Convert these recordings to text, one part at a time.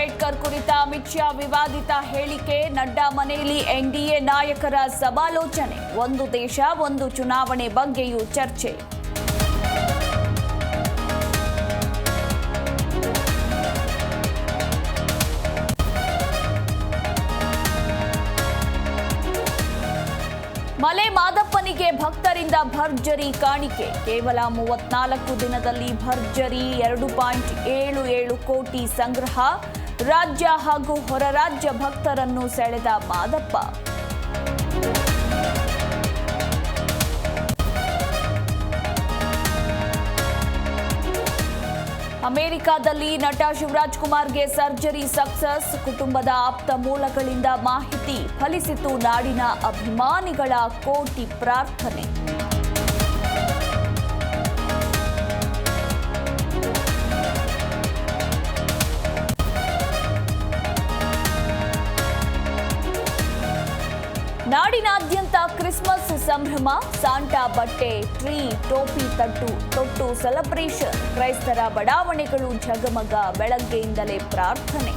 ಅಂಬೇಡ್ಕರ್ ಕುರಿತ ಅಮಿತ್ ಶಾ ವಿವಾದಿತ ಹೇಳಿಕೆ. ನಡ್ಡಾ ಮನೆಯಲ್ಲಿ ಎನ್ಡಿಎ ನಾಯಕರ ಸಮಾಲೋಚನೆ. ಒಂದು ದೇಶ ಒಂದು ಚುನಾವಣೆ ಬಗ್ಗೆಯೂ ಚರ್ಚೆ. ಮಲೆ ಮಾದಪ್ಪನಿಗೆ ಭಕ್ತರಿಂದ ಭರ್ಜರಿ ಕಾಣಿಕೆ. ಕೇವಲ 34 ದಿನದಲ್ಲಿ ಭರ್ಜರಿ 2.77 ಕೋಟಿ ಸಂಗ್ರಹ. ರಾಜ್ಯ ಹಾಗೂ ಹೊರ ರಾಜ್ಯ ಭಕ್ತರನ್ನು ಸೆಳೆದ ಮಾದಪ್ಪ. ಅಮೆರಿಕದಲ್ಲಿ ನಟ ಶಿವರಾಜ್ ಕುಮಾರ್ಗೆ ಸರ್ಜರಿ ಸಕ್ಸಸ್. ಕುಟುಂಬದ ಆಪ್ತ ಮೂಲಗಳಿಂದ ಮಾಹಿತಿ. ಫಲಿಸಿತು ನಾಡಿನ ಅಭಿಮಾನಿಗಳ ಕೋಟಿ ಪ್ರಾರ್ಥನೆ. ನಾಡಿನಾದ್ಯಂತ ಕ್ರಿಸ್ಮಸ್ ಸಂಭ್ರಮ. ಸಾಂಟಾ ಬಟ್ಟೆ, ಟ್ರೀ, ಟೋಪಿ ತೊಟ್ಟು ಸೆಲೆಬ್ರೇಷನ್. ಕ್ರೈಸ್ತರ ಬಡಾವಣೆಗಳು ಝಗಮಗ. ಬೆಳಗ್ಗೆಯಿಂದಲೇ ಪ್ರಾರ್ಥನೆ.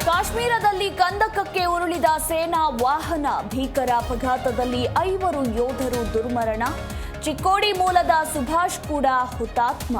ಕಾಶ್ಮೀರದಲ್ಲಿ ಕಂದಕಕ್ಕೆ ಉರುಳಿದ ಸೇನಾ ವಾಹನ. ಭೀಕರ ಅಪಘಾತದಲ್ಲಿ 5 ಯೋಧರು ದುರ್ಮರಣ. ಚಿಕ್ಕೋಡಿ ಮೂಲದ ಸುಭಾಷ್ ಕೂಡ ಹುತಾತ್ಮ.